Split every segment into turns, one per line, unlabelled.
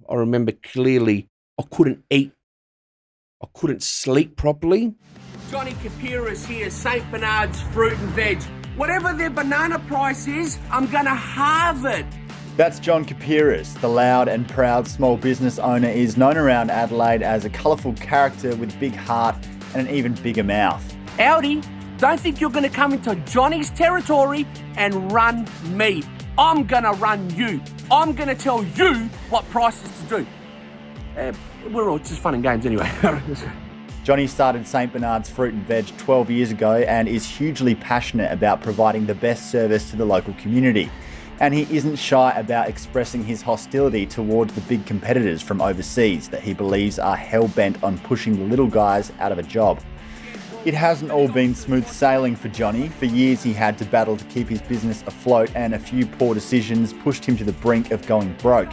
I remember clearly I couldn't eat. I couldn't sleep properly.
Johnny Kapiris here, St. Bernard's Fruit and Veg. Whatever their banana price is, I'm gonna halve it.
That's John Kapiris. The loud and proud small business owner is known around Adelaide as a colourful character with a big heart and an even bigger mouth.
Howdy, don't think you're gonna come into Johnny's territory and run me. I'm gonna run you. I'm gonna tell you what prices to do. We're all just fun and games anyway.
Johnny started St. Bernard's Fruit and Veg 12 years ago and is hugely passionate about providing the best service to the local community. And he isn't shy about expressing his hostility towards the big competitors from overseas that he believes are hell-bent on pushing the little guys out of a job. It hasn't all been smooth sailing for Johnny. For years he had to battle to keep his business afloat, and a few poor decisions pushed him to the brink of going broke.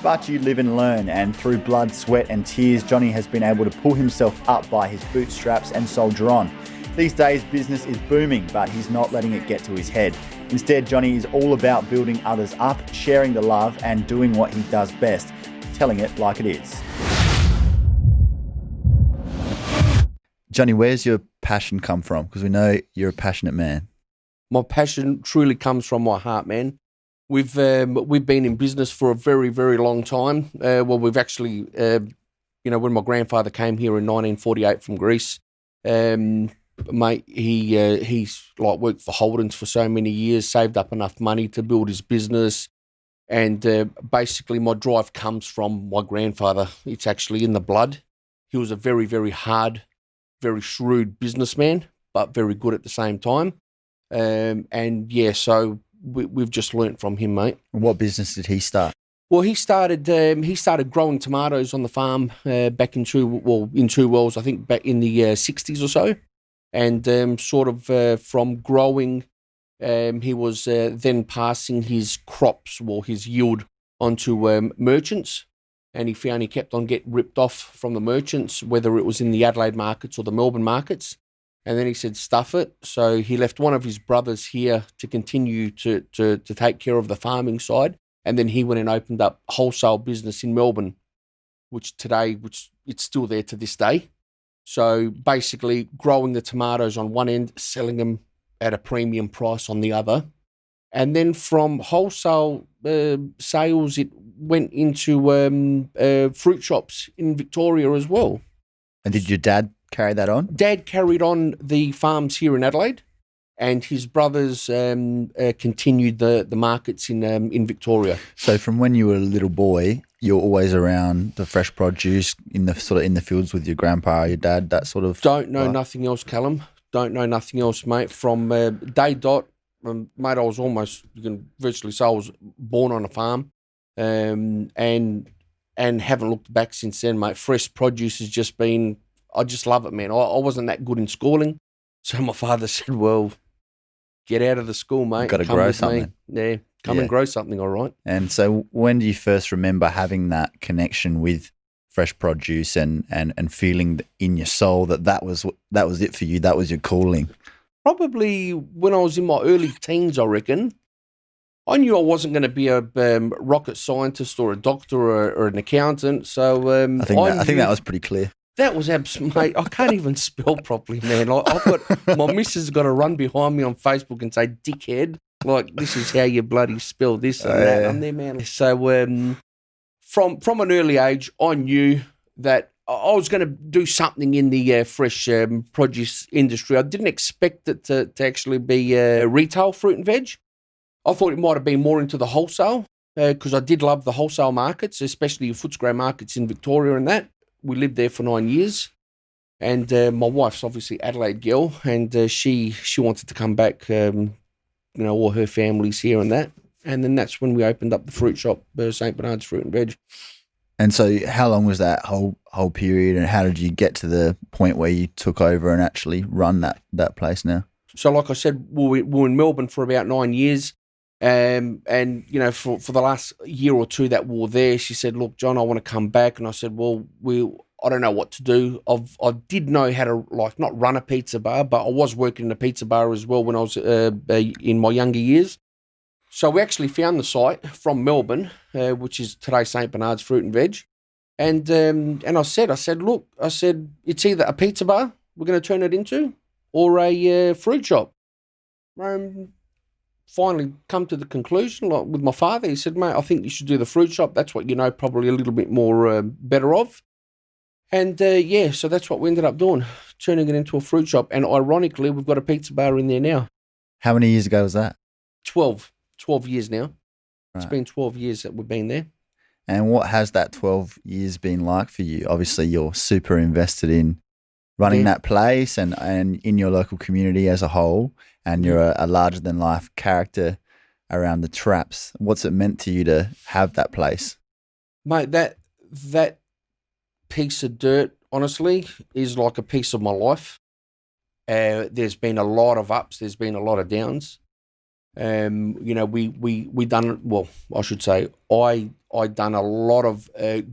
But you live and learn, and through blood, sweat and tears, Johnny has been able to pull himself up by his bootstraps and soldier on. These days business is booming, but he's not letting it get to his head. Instead, Johnny is all about building others up, sharing the love and doing what he does best, telling it like it is. Johnny, where's your passion come from? Because we know you're a passionate man.
My passion truly comes from my heart, man. We've been in business for a very, very long time. We've actually, when my grandfather came here in 1948 from Greece, mate, he's like worked for Holdens for so many years, saved up enough money to build his business, and basically my drive comes from my grandfather. It's actually in the blood. He was a very, very hard, very shrewd businessman, but very good at the same time. So we've just learnt from him, mate.
And what business did he start?
Well, he started growing tomatoes on the farm back in Two Wells, I think back in the 60s or so. And from growing, he was then passing his crops or his yield onto merchants. And he found he kept on getting ripped off from the merchants, whether it was in the Adelaide markets or the Melbourne markets. And then he said, stuff it. So he left one of his brothers here to continue to take care of the farming side. And then he went and opened up wholesale business in Melbourne, which it's still there to this day. So basically growing the tomatoes on one end, selling them at a premium price on the other. And then from wholesale sales, it went into fruit shops in Victoria as well.
And did your dad carry that on?
Dad carried on the farms here in Adelaide, and his brothers continued the markets in Victoria.
So from when you were a little boy, you're always around the fresh produce in the fields with your grandpa, your dad, that sort of.
Don't know nothing else, Callum. Don't know nothing else, mate. From day dot, mate, I was almost, you can virtually say I was born on a farm, and haven't looked back since then, mate. Fresh produce has just been. I just love it, man. I wasn't that good in schooling, so my father said, "Well, get out of the school, mate.
Got to grow something."
Yeah, come and grow something, all right.
And so, when do you first remember having that connection with fresh produce and feeling in your soul that was it for you? That was your calling.
Probably when I was in my early teens, I reckon. I knew I wasn't going to be a rocket scientist or a doctor or an accountant. So
I think that was pretty clear.
That was mate. I can't even spell properly, man. I've got my missus got to run behind me on Facebook and say, "Dickhead, like this is how you bloody spell this and that." I'm there, man. So from an early age, I knew that I was going to do something in the fresh produce industry. I didn't expect it to actually be retail fruit and veg. I thought it might have been more into the wholesale because I did love the wholesale markets, especially Footscray markets in Victoria and that. We lived there for 9 years, and my wife's obviously Adelaide girl, and she wanted to come back, all her family's here and that. And then that's when we opened up the fruit shop, St. Bernard's Fruit and Veg. And
so how long was that whole period, and how did you get to the point where you took over and actually run that place now?
So like I said, we were in Melbourne for about 9 years. And for the last year or two that we were there, she said, "Look, John, I want to come back." And I said, "Well, I don't know what to do." I did know how to not run a pizza bar, but I was working in a pizza bar as well when I was in my younger years. So we actually found the site from Melbourne, which is today St Bernard's Fruit and Veg. And I said, look, it's either a pizza bar we're going to turn it into or a fruit shop. Finally come to the conclusion, like with my father, he said, mate, I think you should do the fruit shop. That's what you know probably a little bit more better of. And so that's what we ended up doing, turning it into a fruit shop. And ironically, we've got a pizza bar in there now.
How many years ago was that?
12 years now.
Right.
It's been 12 years that we've been there.
And what has that 12 years been like for you? Obviously, you're super invested in running that place and in your local community as a whole, and you're a larger-than-life character around the traps. What's it meant to you to have that place?
Mate, that piece of dirt, honestly, is like a piece of my life. There's been a lot of ups. There's been a lot of downs. We done, well, I should say, I done a lot of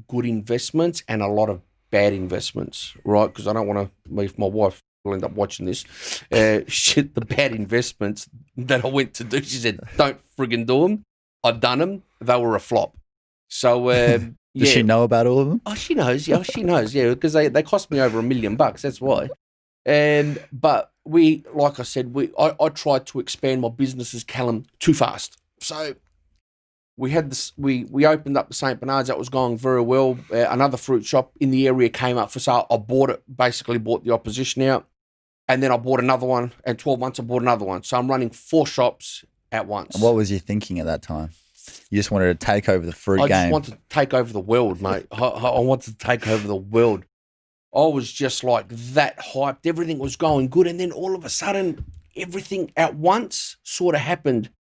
good investments and a lot of bad investments, right? Because I don't want to, if my wife will end up watching this, the bad investments that I went to do, she said, don't friggin' do them. I've done them. They were a flop. So,
Does she know about all of them?
Oh, she knows. Yeah, she knows. Yeah, because they cost me over $1 million. That's why. But like I said, I tried to expand my businesses, Callum, too fast. So we had this. We opened up the St Bernard's. That was going very well. Another fruit shop in the area came up for sale. I bought it. Basically, bought the opposition out, and then I bought another one. And 12 months, I bought another one. So I'm running 4 shops at once.
And what was you thinking at that time? You just wanted to take over the fruit game.
I just wanted to take over the world, mate. I wanted to take over the world. I was just like that hyped. Everything was going good. And then all of a sudden, everything at once sort of happened.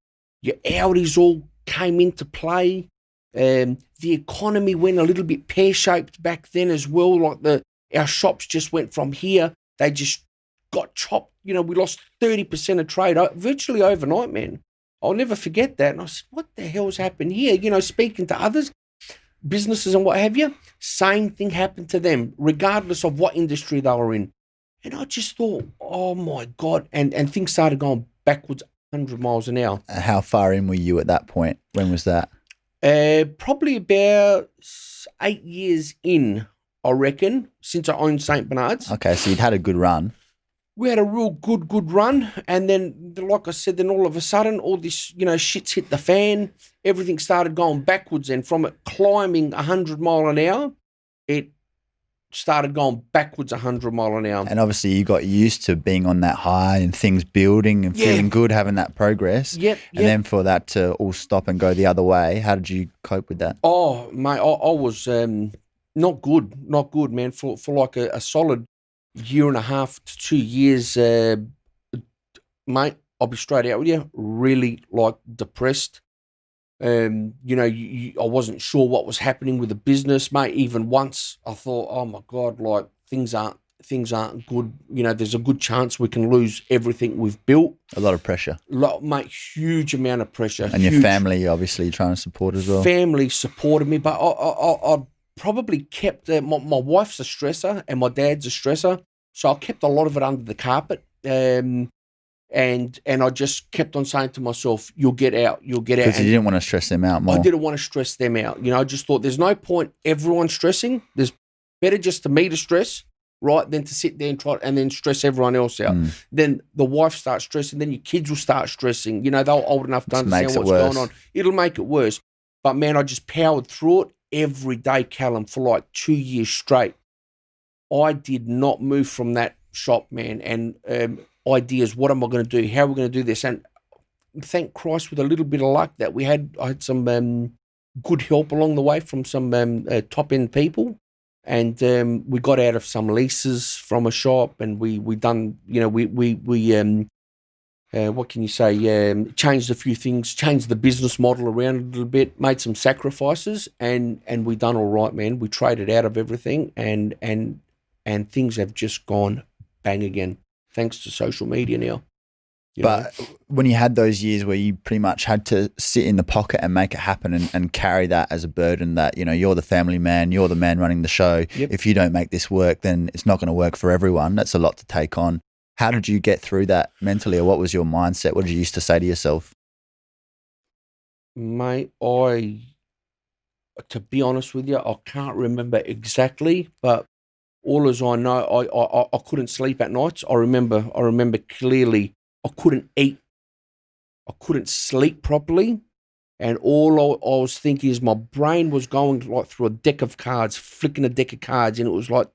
Your Audis all came into play. The economy went a little bit pear-shaped back then as well. Like our shops just went from here. They just got chopped. We lost 30% of trade virtually overnight, man. I'll never forget that. And I said, what the hell's happened here? Speaking to others, businesses and what have you, same thing happened to them, regardless of what industry they were in. And I just thought, oh my God. And things started going backwards 100 miles an hour.
How far in were you at that point? When was that?
Probably about 8 years in, I reckon, since I owned St Bernard's.
Okay, so you'd had a good run.
We had a real good run, and then, like I said, then all of a sudden, all this, shit's hit the fan. Everything started going backwards, and from it climbing 100 mile an hour, it started going backwards 100 mile an hour.
And obviously, you got used to being on that high and things building and feeling good, having that progress.
Yep.
And then for that to all stop and go the other way, how did you cope with that?
Oh, mate, I was not good, man. For like a solid year and a half to 2 years, mate, I'll be straight out with you, really like depressed. I wasn't sure what was happening with the business, mate. Even once I thought, oh my God, like things aren't good. There's a good chance we can lose everything we've built.
A lot of pressure.
Mate, huge amount of pressure.
And your family, obviously, trying to support as well. Family
supported me, but I probably kept my wife's a stressor and my dad's a stressor. So I kept a lot of it under the carpet, and I just kept on saying to myself, "You'll get out, you'll get out."
Because you didn't want to stress them out more.
I didn't want to stress them out. I just thought there's no point everyone stressing. There's better just to me to stress, right, than to sit there and try and then stress everyone else out. Then the wife starts stressing, then your kids will start stressing. They're old enough to understand what's going on. It'll make it worse. But man, I just powered through it every day, Callum, for like 2 years straight. I did not move from that shop, man, and ideas, what am I going to do? How are we going to do this? And thank Christ, with a little bit of luck that I had some good help along the way from some top-end people, and we got out of some leases from a shop, and we done, what can you say, changed a few things, changed the business model around a little bit, made some sacrifices, and we done all right, man. We traded out of everything, and things have just gone bang again, thanks to social media now.
But when you had those years where you pretty much had to sit in the pocket and make it happen and carry that as a burden that, you're the family man, you're the man running the show.
Yep.
If you don't make this work, then it's not going to work for everyone. That's a lot to take on. How did you get through that mentally, or what was your mindset? What did you used to say to yourself?
Mate, to be honest with you, I can't remember exactly, but all as I know, I couldn't sleep at nights. I remember clearly I couldn't eat. I couldn't sleep properly. And all I was thinking is my brain was going like through a deck of cards, flicking a deck of cards, and it was like,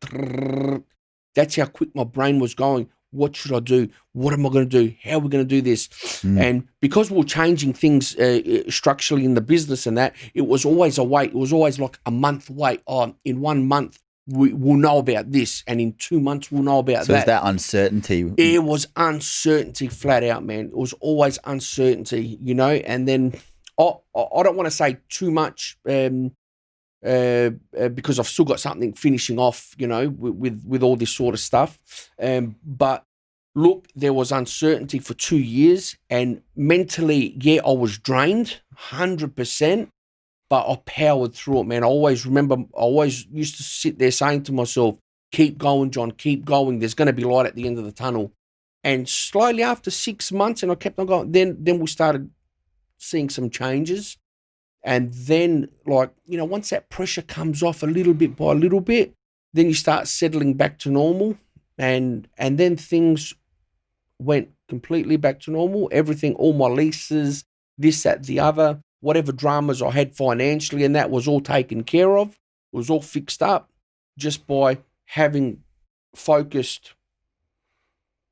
that's how quick my brain was going. What should I do? What am I going to do? How are we going to do this? And because we were changing things structurally in the business and that, it was always a wait. It was always like a month wait. Oh, in 1 month, we'll know about this. And in 2 months, we'll know about that.
So it's that uncertainty.
It was uncertainty flat out, man. It was always uncertainty, you know. And then I don't want to say too much because I've still got something finishing off, you know, with all this sort of stuff. But look, there was uncertainty for 2 years, and mentally, yeah, I was drained, 100%. But I powered through it, man. I always used to sit there saying to myself, keep going, John, keep going. There's going to be light at the end of the tunnel. And slowly after 6 months, and I kept on going, then we started seeing some changes. And then, like, you know, once that pressure comes off a little bit by a little bit, then you start settling back to normal. And then things went completely back to normal. Everything, all my leases, this, that, the other, whatever dramas I had financially, and that was all taken care of. It was all fixed up just by having focused,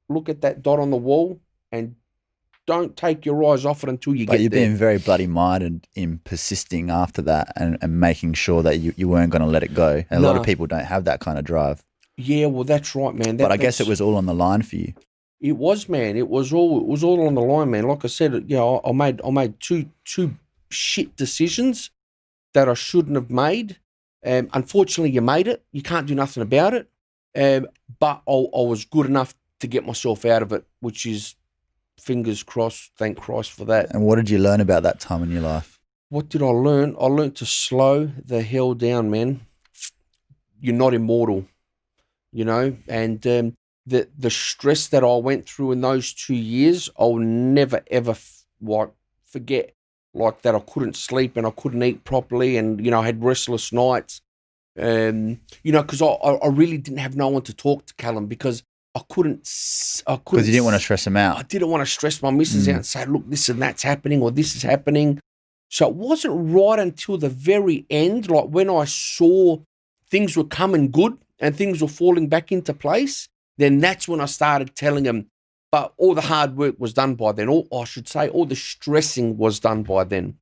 look at that dot on the wall and don't take your eyes off it until you get there.
But you've been very bloody-minded in persisting after that and making sure that you weren't going to let it go. And a lot of people don't have that kind of drive.
Yeah, well, that's right, man.
But I guess it was all on the line for you.
It was, man. It was all on the line, man. Like I said, yeah, I made two shit decisions that I shouldn't have made. Unfortunately, you made it. You can't do nothing about it. But I was good enough to get myself out of it, which is, fingers crossed, thank Christ for that.
And what did you learn about that time in your life?
What did I learn? I learned to slow the hell down, man. You're not immortal, you know, and the stress that I went through in those 2 years, I'll never, ever forget, like that I couldn't sleep and I couldn't eat properly, and, you know, I had restless nights, you know, because I really didn't have no one to talk to, Callum, because I couldn't. Because
you didn't want to stress them out.
I didn't want to stress my missus out and say, look, this and that's happening or this is happening. So it wasn't right until the very end, like when I saw things were coming good and things were falling back into place, then that's when I started telling them. But all the hard work was done by then. All the stressing was done by then,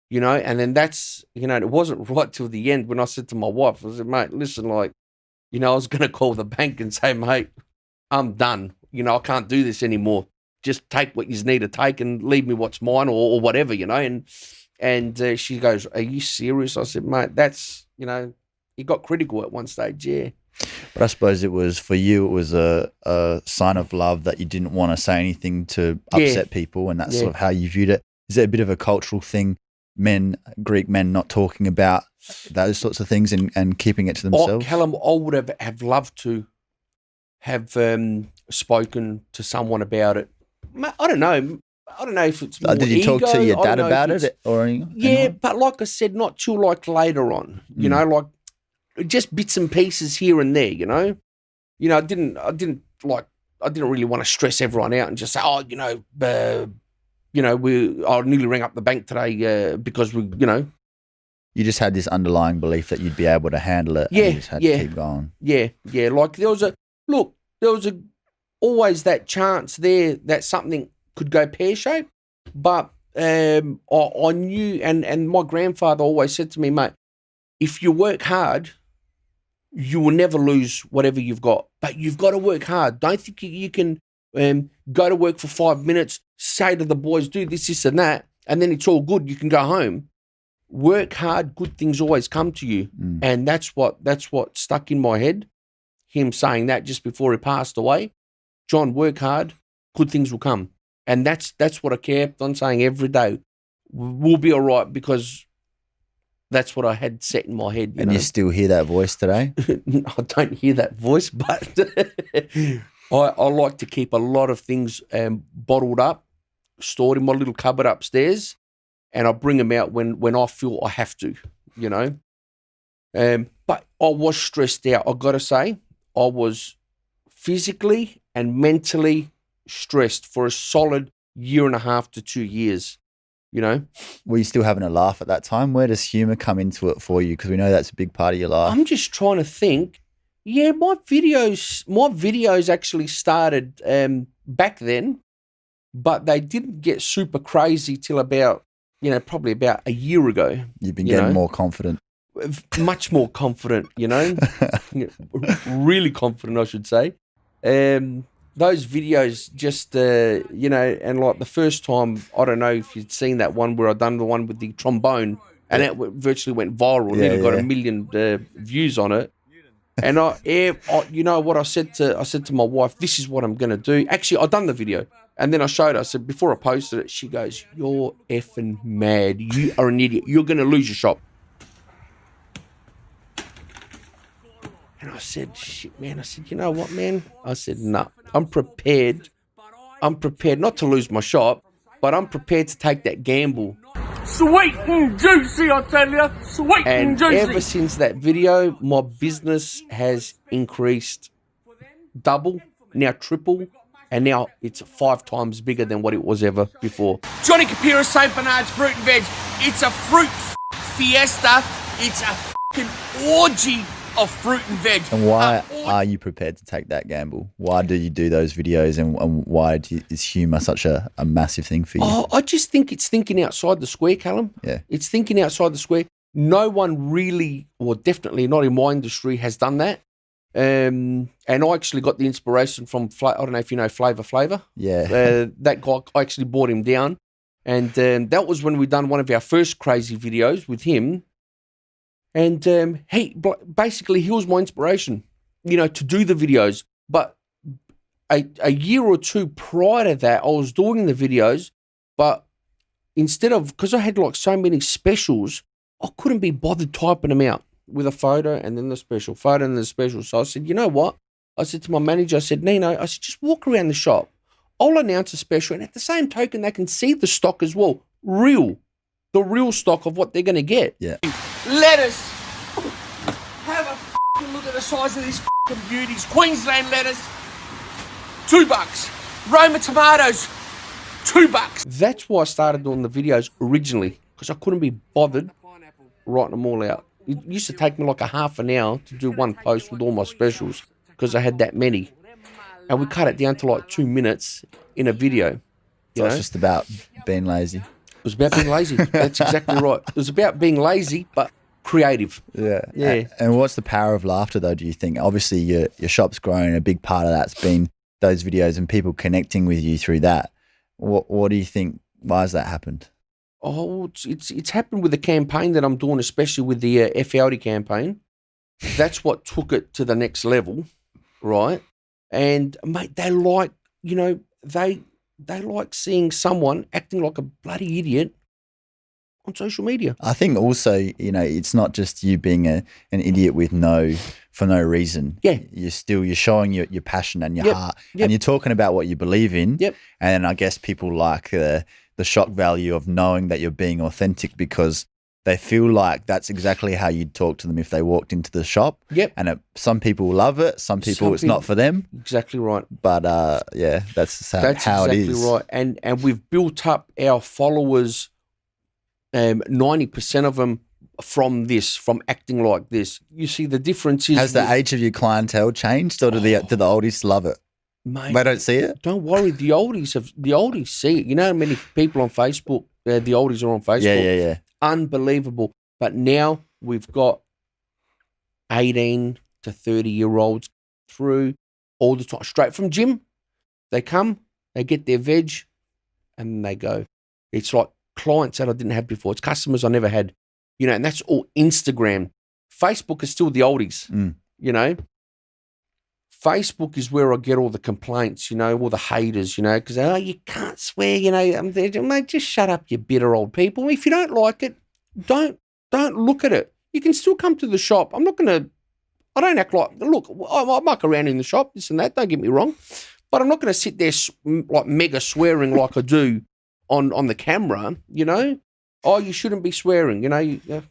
you know. And then that's, you know, it wasn't right till the end when I said to my wife, I said, mate, listen, like, you know, I was going to call the bank and say, mate, I'm done. You know, I can't do this anymore. Just take what you need to take and leave me what's mine or whatever, you know. And she goes, are you serious? I said, mate, that's, you know, it got critical at one stage, yeah.
But I suppose it was, for you, it was a sign of love that you didn't want to say anything to upset people, and that's sort of how you viewed it. Is it a bit of a cultural thing, Greek men not talking about those sorts of things and keeping it to themselves?
Callum, I would have loved to have spoken to someone about it. I don't know if it's more
did you
ego.
talk to your dad about it or anyone?
Yeah, but like I said, not till like later on, you know, like just bits and pieces here and there, you know. You know, I didn't really want to stress everyone out and just say, oh, I nearly rang up the bank today because we, you know.
You just had this underlying belief that you'd be able to handle it.
Yeah,
and you just had to keep going.
Yeah. Like there was always that chance there that something could go pear-shaped. But I knew, and my grandfather always said to me, mate, if you work hard, you will never lose whatever you've got. But you've got to work hard. Don't think you can go to work for 5 minutes, say to the boys, do this, and that, and then it's all good. You can go home. Work hard, good things always come to you. And that's what stuck in my head, him saying that just before he passed away. John, work hard, good things will come. And that's what I kept on saying every day. We'll be all right, because that's what I had set in my head.
You still hear that voice today?
I don't hear that voice, but I like to keep a lot of things bottled up, stored in my little cupboard upstairs. and I bring them out when I feel I have to, you know. But I was stressed out. I got to say, I was physically and mentally stressed for a solid 1.5 to 2 years, you know.
Were you still having a laugh at that time? Where does humor come into it for you? Because we know that's a big part of your life.
I'm just trying to think. Yeah, my videos actually started back then, but they didn't get super crazy till about, probably about a year ago.
You've been getting more confident.
Much more confident, really confident, I should say. Those videos just, and like the first time, I don't know if you'd seen that one where I done the one with the trombone, and it virtually went viral. Nearly got 1 million views on it. And you know what I said to my wife, this is what I'm going to do. Actually, I done the video, and then I showed her. I said, before I posted it, she goes, "You're effing mad. You are an idiot. You're going to lose your shop." And I said, "Shit, man." I said, "You know what, man?" I said, "No, I'm prepared. I'm prepared not to lose my shop, but I'm prepared to take that gamble."
Sweet and juicy, I tell you. Sweet and juicy.
Ever since that video, my business has increased double, now triple, and now it's 5 times bigger than what it was ever before.
Johnny Kapiris, St. Bernard's Fruit and Veg. It's a fruit fiesta. It's a fucking orgy of fruit and veg.
And why are you prepared to take that gamble? Why do you do those videos, and why is humour such a massive thing for you?
Oh, I just think it's thinking outside the square, Callum.
Yeah.
It's thinking outside the square. No one really, or definitely not in my industry, has done that. And I actually got the inspiration from, I don't know if you know Flavor Flavor.
Yeah.
That guy, I actually brought him down. And that was when we done one of our first crazy videos with him. And he was my inspiration, to do the videos. But a year or two prior to that, I was doing the videos, but instead of, because I had like so many specials, I couldn't be bothered typing them out with a photo and then the special, photo and then the special. So I said, you know what? I said to my manager, I said, Nino, I said, just walk around the shop. I'll announce a special, and at the same token, they can see the stock as well. The real stock of what they're going to get.
Yeah.
Lettuce. Have a f***ing look at the size of these f***ing beauties. Queensland lettuce, $2. Roma tomatoes, $2.
That's why I started doing the videos originally, because I couldn't be bothered writing them all out. It used to take me like a half an hour to do one post with all my specials, because I had that many. And we cut it down to like 2 minutes in a video.
So it's just about being lazy.
It was about being lazy. That's exactly right. It was about being lazy, but creative.
Yeah.
Yeah.
And what's the power of laughter, though, do you think? Obviously, your shop's grown. A big part of that's been those videos and people connecting with you through that. What do you think? Why has that happened?
Oh, it's happened with the campaign that I'm doing, especially with the Ep2 campaign. That's what took it to the next level, right? And, mate, they like, they like seeing someone acting like a bloody idiot on social media.
I think also, it's not just you being an idiot for no reason.
Yeah.
You're showing your passion and your heart, and you're talking about what you believe in.
Yep.
And I guess people like the shock value of knowing that you're being authentic, because they feel like that's exactly how you'd talk to them if they walked into the shop.
Yep.
And some people love it. Some people it's not for them.
Exactly right.
But that's how
exactly
it is.
Right. And we've built up our followers, 90% of them from acting like this. You see, the difference is...
Has the age of your clientele changed, or do the oldies love it?
Mate,
they don't see it?
Don't worry. The oldies see it. You know how many people on Facebook, the oldies are on Facebook?
Yeah.
Unbelievable. But now we've got 18 to 30-year-olds through all the time, straight from gym. They come, they get their veg, and they go. It's like clients that I didn't have before. It's customers I never had, and that's all Instagram. Facebook is still the oldies, Facebook is where I get all the complaints, all the haters, because, you can't swear, I'm there. Mate, just shut up, you bitter old people. If you don't like it, don't look at it. You can still come to the shop. I don't act like, look, I muck around in the shop, this and that, don't get me wrong, but I'm not going to sit there like mega swearing like I do on the camera, Oh, you shouldn't be swearing.
Yeah.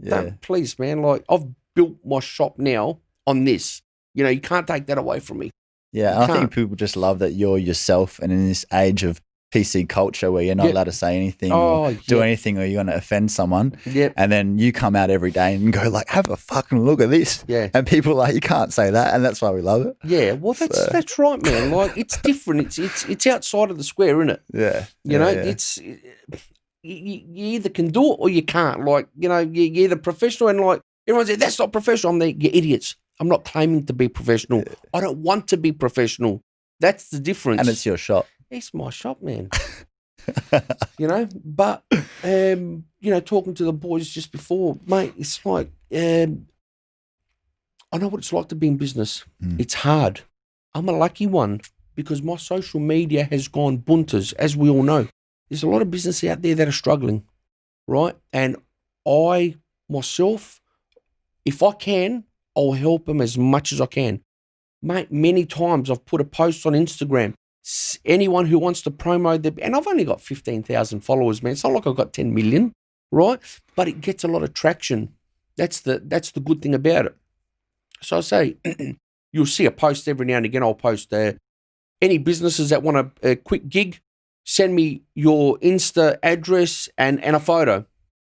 Don't, please, man. Like, I've built my shop now on this. You can't take that away from me.
Yeah, and I think people just love that you're yourself, and in this age of PC culture where you're not allowed to say anything or do anything, or you're going to offend someone, and then you come out every day and go like, have a fucking look at this. Yeah. And people are like, you can't say that, and that's why we love it.
Yeah, well, that's right, man. Like, it's different. It's outside of the square, isn't it?
Yeah.
It's... You either can do it or you can't. Like, you're either professional and like, everyone says, that's not professional. I'm there, you idiots. I'm not claiming to be professional. I don't want to be professional. That's the difference.
And it's your shop.
It's my shop, man. But, talking to the boys just before, mate, it's like, I know what it's like to be in business. It's hard. I'm a lucky one because my social media has gone bunters, as we all know. There's a lot of business out there that are struggling, right? And I, myself, if I can, I'll help them as much as I can. Mate, many times I've put a post on Instagram. Anyone who wants to promote and I've only got 15,000 followers, man. It's not like I've got 10 million, right? But it gets a lot of traction. That's the good thing about it. So I say, you'll see a post every now and again. I'll post any businesses that want a quick gig, send me your Insta address and a photo.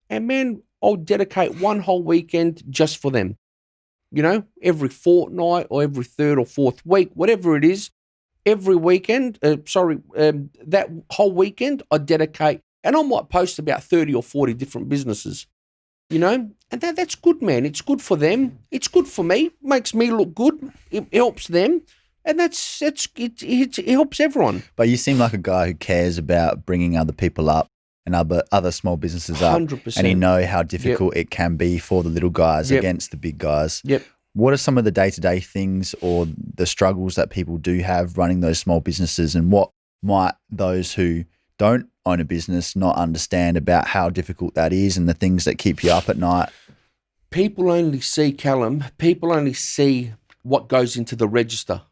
And man, I'll dedicate one whole weekend just for them. Every fortnight or every third or fourth week, whatever it is, every weekend, that whole weekend I dedicate, and I might post about 30 or 40 different businesses, and that's good, man. It's good for them. It's good for me. Makes me look good. It helps them. And it helps everyone.
But you seem like a guy who cares about bringing other people up and other small businesses up.
100%.
And you know how difficult it can be for the little guys against the big guys.
Yep.
What are some of the day-to-day things or the struggles that people do have running those small businesses, and what might those who don't own a business not understand about how difficult that is and the things that keep you up at night?
People only see what goes into the register.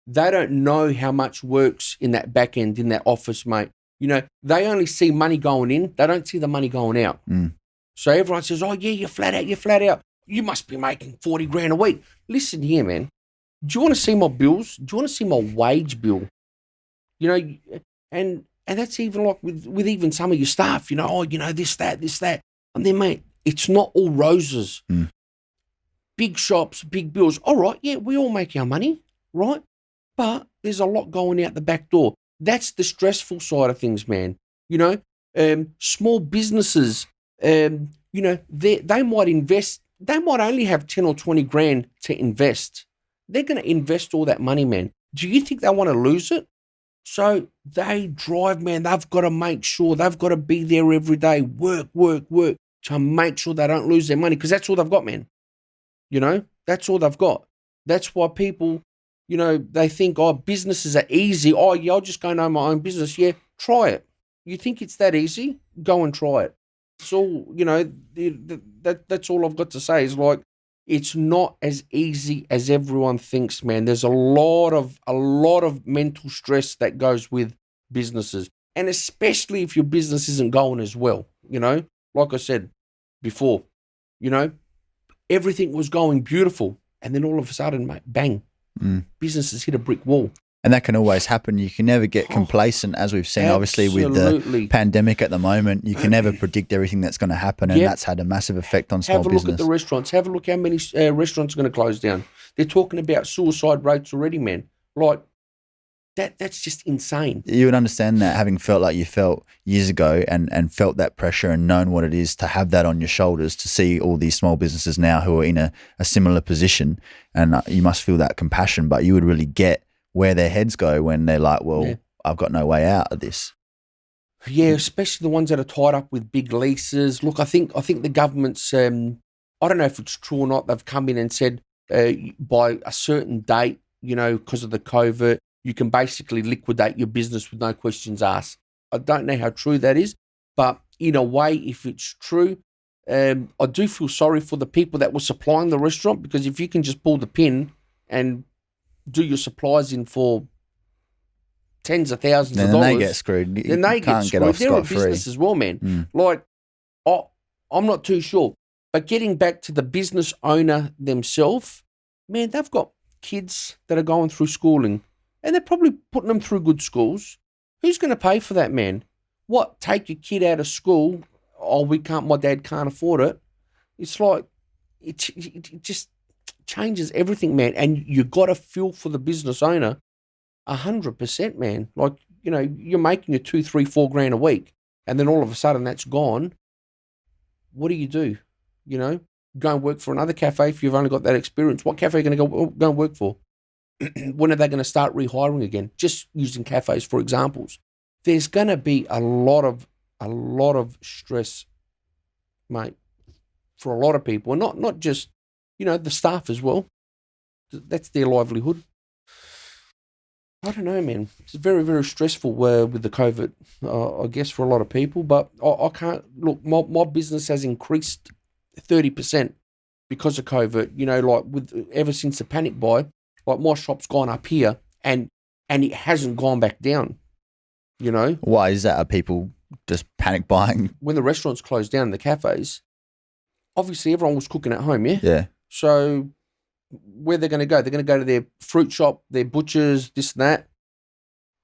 They don't know how much works in that back end, in that office, mate. They only see money going in. They don't see the money going out. So everyone says, oh, yeah, you're flat out. You must be making 40 grand a week. Listen here, man. Do you want to see my bills? Do you want to see my wage bill? And that's even like with even some of your staff, this, that. And then, mate, it's not all roses. Big shops, big bills. All right, yeah, we all make our money, right? But there's a lot going out the back door. That's the stressful side of things, man. Small businesses, they might invest. They might only have 10 or 20 grand to invest. They're going to invest all that money, man. Do you think they want to lose it? So they drive, man. They've got to make sure. They've got to be there every day. Work to make sure they don't lose their money, because that's all they've got, man. That's all they've got. That's why people... they think, businesses are easy. Oh, yeah, I'll just go and own my own business. Yeah, try it. You think it's that easy? Go and try it. It's all, that's all I've got to say is like, it's not as easy as everyone thinks, man. There's a lot of mental stress that goes with businesses. And especially if your business isn't going as well, like I said before, everything was going beautiful. And then all of a sudden, mate, bang. Businesses hit a brick wall.
And that can always happen. You can never get complacent, as we've seen, obviously, with the pandemic at the moment. You can never predict everything that's going to happen, and that's had a massive effect on small business.
Have a look at the restaurants. Have a look how many restaurants are going to close down. They're talking about suicide rates already, man. Like, that's just insane.
You would understand that, having felt like you felt years ago and felt that pressure and known what it is to have that on your shoulders, to see all these small businesses now who are in a similar position, and you must feel that compassion, but you would really get where their heads go when they're like, well, I've got no way out of this.
Yeah, especially the ones that are tied up with big leases. Look, I think the government's, I don't know if it's true or not, they've come in and said by a certain date, because of the COVID, you can basically liquidate your business with no questions asked. I don't know how true that is, but in a way, if it's true, I do feel sorry for the people that were supplying the restaurant, because if you can just pull the pin and do your supplies in for tens of thousands of
Then
dollars.
they get screwed.
Then they get
can't
screwed.
get off
They're a
scot-free.
business as well, man. Like, I'm not too sure. But getting back to the business owner themselves, man, they've got kids that are going through schooling and they're probably putting them through good schools. Who's going to pay for that, man? What, take your kid out of school? Oh, my dad can't afford it. It's like, it just changes everything, man. And you got to feel for the business owner 100%, man. Like, you know, you're making your 2, 3, 4 grand a week and then all of a sudden that's gone. What do? You know, go and work for another cafe if you've only got that experience. What cafe are you going to go and work for? When are they going to start rehiring again? Just using cafes for examples. There's going to be a lot of stress, mate, for a lot of people, and not just, you know, the staff as well. That's their livelihood. I don't know, man. It's very, very stressful with the COVID, I guess, for a lot of people. But I can't look. My business has increased 30% because of COVID. You know, like ever since the panic buy, like my shop's gone up here, and it hasn't gone back down. You know,
why is that? Are people just panic buying?
When the restaurants closed down, the cafes, obviously everyone was cooking at home. Yeah.
Yeah.
So where they're going to go? They're going to go to their fruit shop, their butchers, this and that.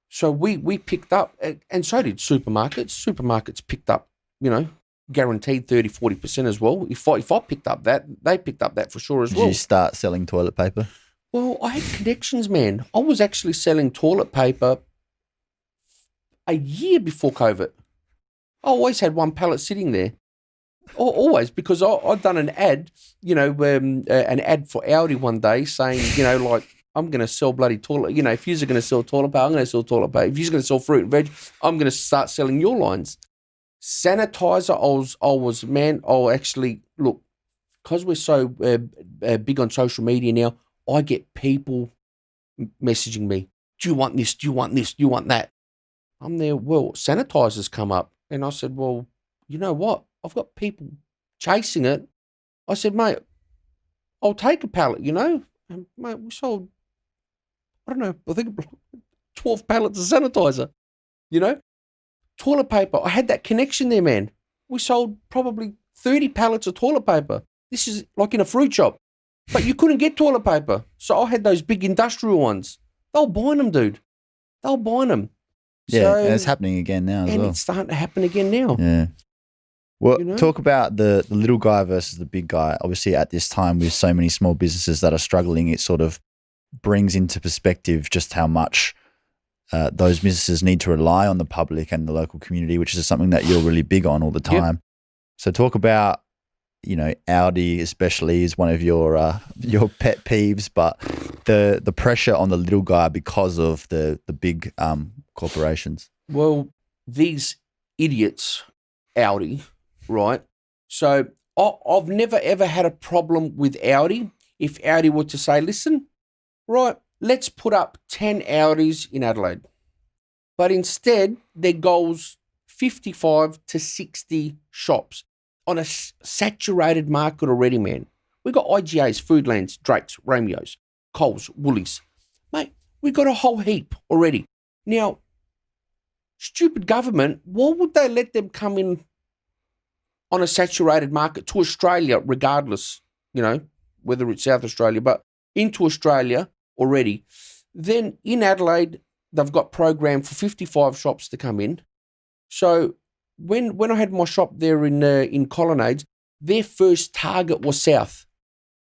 So we picked up, and so did supermarkets. Supermarkets picked up, you know, guaranteed 30, 40% as well. If I picked up that, they picked up that for sure as well.
Did you start selling toilet paper?
Well, I had connections, man. I was actually selling toilet paper a year before COVID. I always had one pallet sitting there. Always, because I'd done an ad, you know, an ad for Audi one day saying, you know, like, I'm going to sell bloody toilet. You know, if you're going to sell toilet paper, I'm going to sell toilet paper. If you're going to sell fruit and veg, I'm going to start selling your lines. Sanitizer, I'll actually, look, because we're so big on social media now, I get people messaging me, do you want this? Do you want this? Do you want that? I'm there, well, sanitizers come up. And I said, well, you know what? I've got people chasing it. I said, mate, I'll take a pallet, you know? And, mate, we sold, I don't know, I think 12 pallets of sanitizer, you know? Toilet paper, I had that connection there, man. We sold probably 30 pallets of toilet paper. This is like in a fruit shop. But you couldn't get toilet paper. So I had those big industrial ones. They were buying them, dude. They were buying them.
Yeah,
so,
and it's happening again now as well.
And it's starting to happen again now.
Yeah. Well,
you know?
Talk about the little guy versus the big guy. Obviously, at this time, with so many small businesses that are struggling, it sort of brings into perspective just how much those businesses need to rely on the public and the local community, which is something that you're really big on all the time. Yep. So talk about, you know, Audi especially is one of your pet peeves, but the pressure on the little guy because of the big corporations.
Well, these idiots, Audi, right? So I've never ever had a problem with Audi. If Audi were to say, listen, right, let's put up 10 Audis in Adelaide. But instead, their goal's 55 to 60 shops on a saturated market already, man. We've got IGAs, Foodlands, Drakes, Romeos, Coles, Woolies. Mate, we've got a whole heap already. Now, stupid government, why would they let them come in on a saturated market to Australia, regardless, you know, whether it's South Australia, but into Australia already? Then in Adelaide, they've got programmed for 55 shops to come in. So when I had my shop there in Colonnades, their first target was South.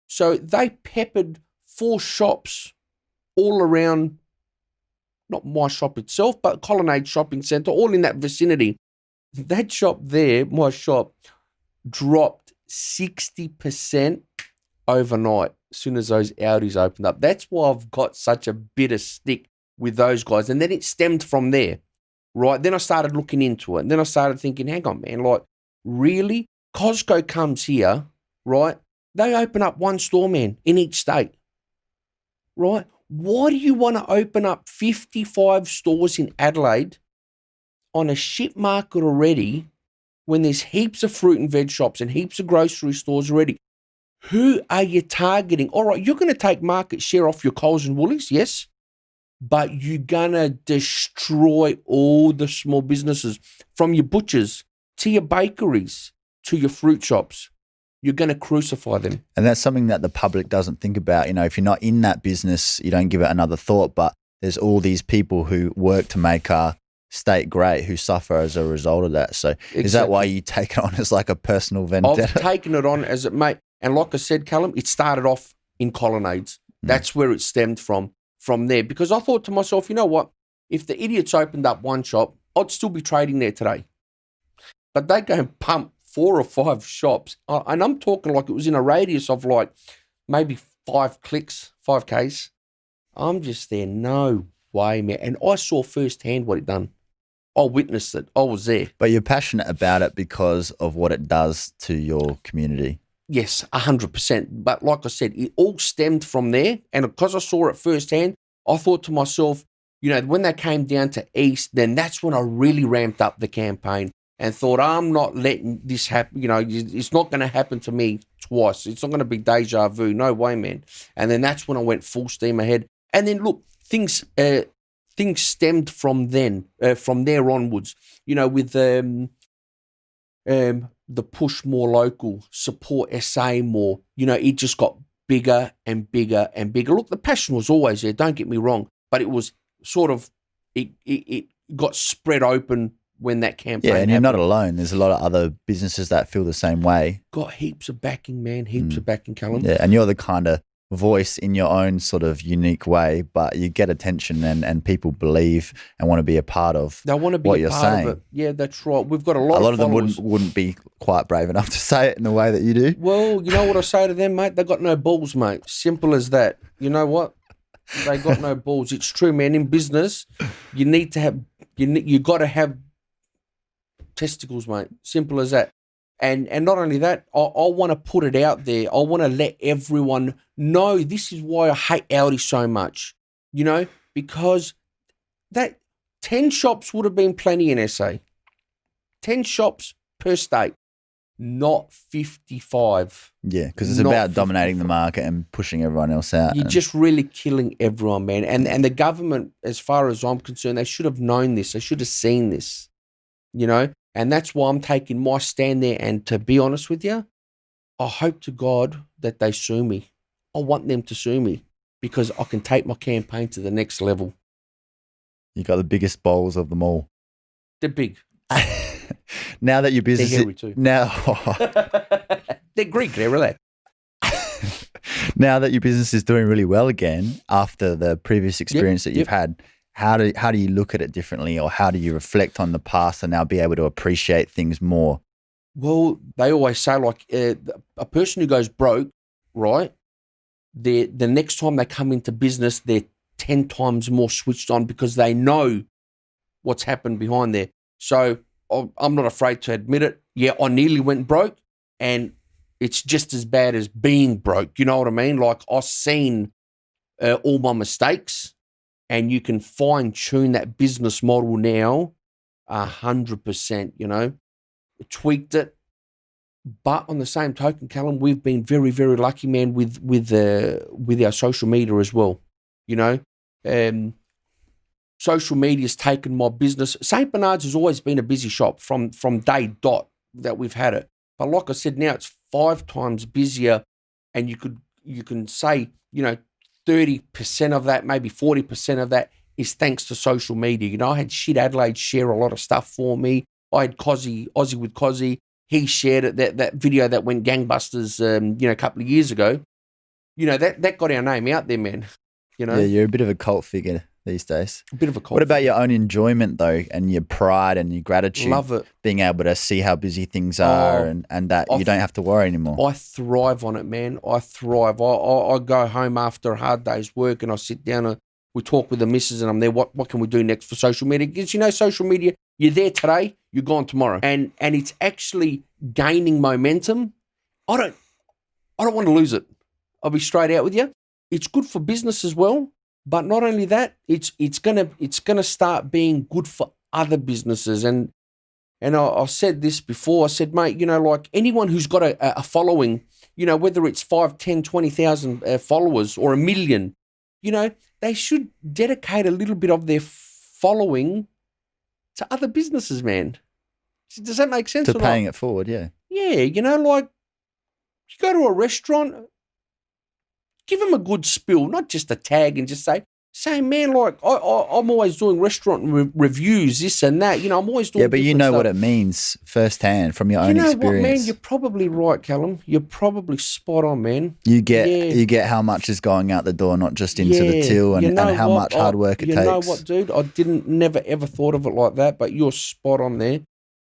So they peppered 4 shops all around, not my shop itself, but Colonnade Shopping Centre, all in that vicinity. That shop there, my shop, dropped 60% overnight as soon as those Audis opened up. That's why I've got such a bitter stick with those guys. And then it stemmed from there, right? Then I started looking into it. And then I started thinking, hang on, man, like, really? Costco comes here, right? They open up 1 store, man, in each state, right? Why do you want to open up 55 stores in Adelaide on a ship market already when there's heaps of fruit and veg shops and heaps of grocery stores already? Who are you targeting? All right, you're going to take market share off your Coles and Woolies, yes, but you're going to destroy all the small businesses, from your butchers to your bakeries to your fruit shops. You're going to crucify them.
And that's something that the public doesn't think about. If you're not in that business, you don't give it another thought. But there's all these people who work to make our state great who suffer as a result of that. So Is that why you take it on as like a personal vendetta?
I've taken it on as it may. And like I said, Callum, it started off in colonnades. That's where it stemmed from there. Because I thought to myself, you know what? If the idiots opened up one shop, I'd still be trading there today. But they go and pump 4 or 5 shops. And I'm talking like it was in a radius of like maybe 5 Ks. I'm just there, no way, man. And I saw firsthand what it done. I witnessed it. I was there.
But you're passionate about it because of what it does to your community.
Yes, 100%. But like I said, it all stemmed from there. And because I saw it firsthand, I thought to myself, when they came down to East, then that's when I really ramped up the campaign and thought, I'm not letting this happen. It's not going to happen to me twice. It's not going to be deja vu. No way, man. And then that's when I went full steam ahead. And then look, things stemmed from there onwards, with the push more local, support SA more, it just got bigger and bigger and bigger. Look, the passion was always there, don't get me wrong, but it was sort of, it got spread open when that campaign
Yeah, and you're
happened.
not alone. There's a lot of other businesses that feel the same way.
Got heaps of backing, man, heaps of backing, Callum.
Yeah, and you're the kind of voice in your own sort of unique way, but you get attention and people believe and want to be a part of
They want to be
what
a
you're
part
saying.
of it. Yeah, that's right. We've got a lot
of them
followers.
wouldn't be quite brave enough to say it in the way that you do.
Well, you know what I say to them, mate? They got no balls, mate. Simple as that. You know what? They got no balls. It's true, man. In business, you need to have you got to have testicles, mate. Simple as that. And not only that, I want to put it out there. I want to let everyone know this is why I hate Audi so much, because that 10 shops would have been plenty in SA. 10 shops per state, not 55.
Yeah, because it's
Not
about
55.
dominating the market and pushing everyone else out.
You're just really killing everyone, man. And the government, as far as I'm concerned, they should have known this. They should have seen this, And that's why I'm taking my stand there. And to be honest with you, I hope to God that they sue me. I want them to sue me because I can take my campaign to the next level.
You got the biggest bowls of them all.
They're big.
Now that your business
They're hairy too. They're Greek. They're relaxed.
Now that your business is doing really well again after the previous experience that you've had, how do you look at it differently, or how do you reflect on the past and now be able to appreciate things more?
Well, they always say like a person who goes broke, right? The next time they come into business, they're 10 times more switched on because they know what's happened behind there. So I'm not afraid to admit it. Yeah, I nearly went broke, and it's just as bad as being broke. You know what I mean? Like, I've seen all my mistakes, and you can fine tune that business model now 100%, tweaked it. But on the same token, Callum, we've been very, very lucky, man, with our social media as well. Social media's taken my business. St. Bernard's has always been a busy shop from day dot that we've had it. But like I said, now it's 5 times busier, and you can say, 30% of that, maybe 40% of that is thanks to social media. I had Shit Adelaide share a lot of stuff for me. I had Aussie with Cozzy. He shared it, that video that went gangbusters, a couple of years ago. That got our name out there, man.
Yeah, you're a bit of a cult figure these days.
A bit of a cult.
What about your own enjoyment, though, and your pride and your gratitude?
Love it.
Being able to see how busy things are and that you don't have to worry anymore.
I thrive on it, man. I thrive. I go home after a hard day's work, and I sit down and we talk with the missus, and I'm there. What can we do next for social media? Because social media, you're there today, you're gone tomorrow, and it's actually gaining momentum. I don't want to lose it. I'll be straight out with you. It's good for business as well, but not only that, it's gonna start being good for other businesses. And I said this before. I said, mate, like anyone who's got a following, whether it's 5, 10, 20,000 followers or 1 million, you know, they should dedicate a little bit of their following to other businesses, man. Does that make sense?
To paying it forward, yeah.
Yeah, you know, like you go to a restaurant, give them a good spill, not just a tag and just say, man, like I'm always doing restaurant reviews, this and that. You know, I'm always doing.
Yeah, but you know
stuff.
what it means firsthand from your own experience.
You know what, man? You're probably right, Callum. You're probably spot on, man.
You get how much is going out the door, not just into the till, and how much hard work it takes.
You know what, dude? I never ever thought of it like that, but you're spot on there.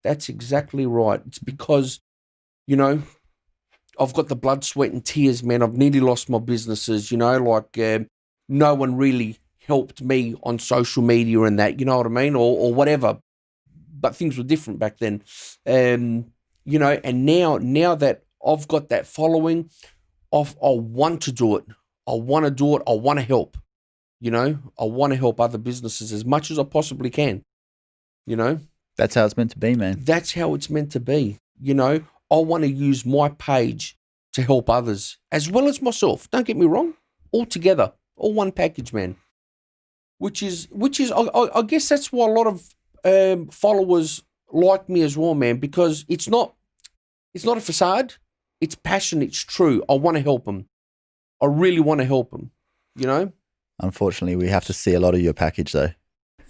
That's exactly right. It's because, you know, I've got the blood, sweat, and tears, man. I've nearly lost my businesses, you know, like no one really helped me on social media and that, you know what I mean, or whatever. But things were different back then, you know. And now that I've got that following, I want to do it. I want to do it. I want to help. You know, I want to help other businesses as much as I possibly can. You know,
that's how it's meant to be, man.
That's how it's meant to be. You know, I want to use my page to help others as well as myself. Don't get me wrong. All together, all one package, man. Which is, I guess that's why a lot of followers like me as well, man, because it's not a facade. It's passion. It's true. I want to help them. I really want to help them, you know?
Unfortunately, we have to see a lot of your package, though,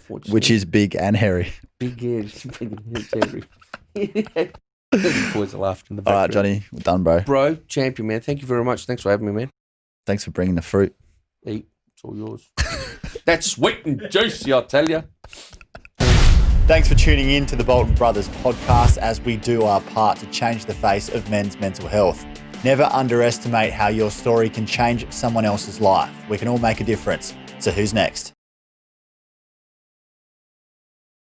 which is big and hairy.
Big and hairy. The boys are laughing in the background.
All right, Johnny, we're done, bro.
Bro, champion, man. Thank you very much. Thanks for having me, man.
Thanks for bringing the fruit.
Eat. It's all yours. That's sweet and juicy, I'll tell you.
Thanks for tuning in to the Bolton Brothers podcast as we do our part to change the face of men's mental health. Never underestimate how your story can change someone else's life. We can all make a difference. So who's next?